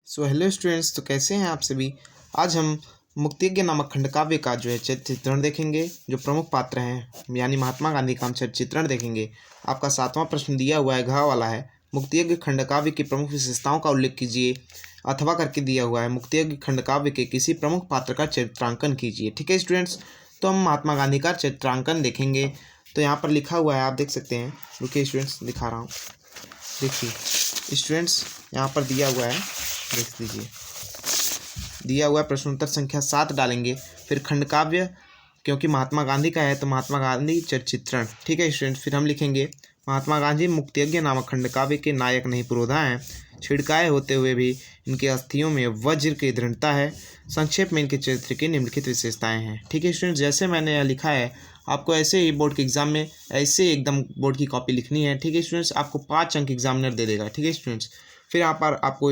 So hello students, तो कैसे हैं आप सभी। आज हम मुक्तिज्ञ नामक खंडकाव्य का जो है चित्रण देखेंगे। जो प्रमुख पात्र हैं यानी महात्मा गांधी का हम चित्रण देखेंगे। आपका 7वां प्रश्न दिया हुआ है, घ वाला है। मुक्तिज्ञ खंडकाव्य की प्रमुख विशेषताओं का उल्लेख कीजिए अथवा करके दिया हुआ है। मुक्तिज्ञ खंडकाव्य के किसी प्रमुख पात्र का चित्रांकन कीजिए। ठीक है स्टूडेंट्स, तो हम महात्मा गांधी का चित्रांकन देखेंगे। तो यहाँ पर लिखा हुआ है, आप देख सकते हैं। रुकिए स्टूडेंट्स, दिखा रहा हूँ। देखिए स्टूडेंट्स, यहाँ पर दिया हुआ है, देख लीजिए। दिया हुआ है प्रश्नोत्तर संख्या 7 डालेंगे। फिर खंडकाव्य, क्योंकि महात्मा गांधी का है तो महात्मा गांधी चित्रण। ठीक है स्टूडेंट, फिर हम लिखेंगे महात्मा गांधी मुक्तिज्ञ नामक खंडकाव्य के नायक नहीं पुरोधा हैं। छिड़काए होते हुए भी इनके अस्थियों में वज्र की दृढ़ता है। संक्षेप में इनके चरित्र की निम्नलिखित विशेषताएं हैं। ठीक है स्टूडेंट, जैसे मैंने यह लिखा है, आपको ऐसे ही बोर्ड के एग्जाम में ऐसे एकदम बोर्ड की कॉपी लिखनी है। ठीक है स्टूडेंट्स, आपको 5 अंक एग्जामिनर दे देगा। ठीक है स्टूडेंट्स, फिर यहाँ पर आपको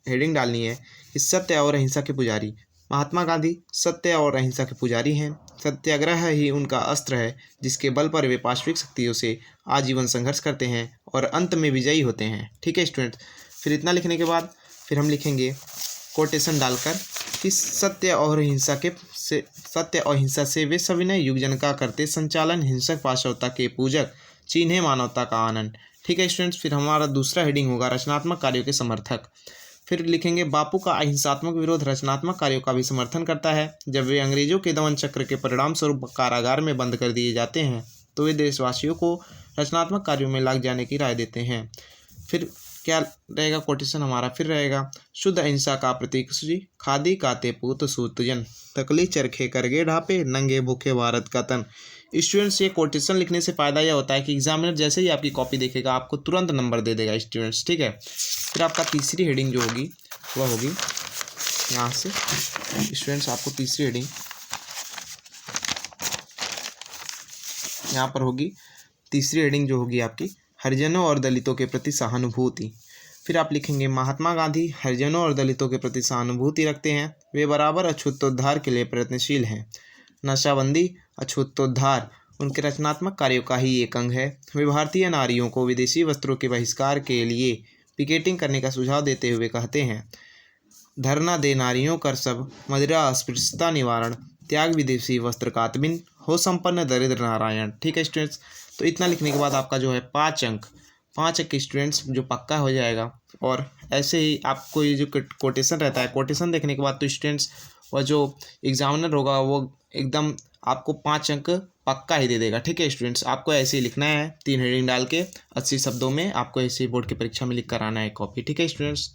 हेडिंग डालनी है कि सत्य और अहिंसा के पुजारी। महात्मा गांधी सत्य और अहिंसा के पुजारी हैं। सत्याग्रह ही उनका अस्त्र है, जिसके बल पर वे पाशविक शक्तियों से आजीवन संघर्ष करते हैं और अंत में विजयी होते हैं। ठीक है स्टूडेंट, फिर इतना लिखने के बाद फिर हम लिखेंगे कोटेशन डालकर कि सत्य और हिंसा से वे सविनय युग जनका करते संचालन, हिंसक पाशवता के पूजक, चिन्हे मानवता का आनंद। ठीक है स्टूडेंट्स, फिर हमारा दूसरा हेडिंग होगा रचनात्मक कार्यों के समर्थक। फिर लिखेंगे बापू का अहिंसात्मक विरोध रचनात्मक कार्यों का भी समर्थन करता है। जब वे अंग्रेजों के दमन चक्र के परिणाम स्वरूप कारागार में बंद कर दिए जाते हैं तो वे देशवासियों को रचनात्मक कार्यों में लग जाने की राय देते हैं। फिर क्या रहेगा कोटेशन हमारा, फिर रहेगा शुद्ध अहिंसा का प्रतीक सूची, खादी काते पूत सूत जन, तकली चरखे करगे ढापे, नंगे भूखे भारत का तन। स्टूडेंट्स, ये कोटेशन लिखने से फ़ायदा यह होता है कि एग्जामिनर जैसे ही आपकी कॉपी देखेगा आपको तुरंत नंबर दे देगा स्टूडेंट्स। ठीक है, फिर आपका तीसरी हेडिंग जो होगी वह होगी यहाँ से। स्टूडेंट्स, आपको तीसरी हेडिंग यहाँ पर होगी। तीसरी हेडिंग जो होगी आपकी हरिजनों और दलितों के प्रति सहानुभूति। फिर आप लिखेंगे महात्मा गांधी हरिजनों और दलितों के प्रति सहानुभूति रखते हैं। वे बराबर अछूतोद्धार के लिए प्रयत्नशील हैं। नशाबंदी, अछूतोद्धार उनके रचनात्मक कार्यों का ही एक अंग है। वे भारतीय नारियों को विदेशी वस्त्रों के बहिष्कार के लिए पिकेटिंग करने का सुझाव देते हुए कहते हैं, धरना दे नारियों कर सब, मदिरा अस्पृश्यता निवारण, त्याग विदेशी वस्त्र कातबिन, हो संपन्न दरिद्र नारायण। ठीक है स्टूडेंट्स, तो इतना लिखने के बाद आपका जो है 5 अंक स्टूडेंट्स जो पक्का हो जाएगा। और ऐसे ही आपको ये जो कोटेशन रहता है, कोटेशन देखने के बाद तो स्टूडेंट्स वह जो एग्जामिनर होगा वो एकदम आपको 5 अंक पक्का ही दे देगा। ठीक है स्टूडेंट्स, आपको ऐसे ही लिखना है 3 हेडिंग डाल के 80 शब्दों में। आपको ऐसे ही बोर्ड की परीक्षा में लिख कर आना है कॉपी। ठीक है स्टूडेंट्स।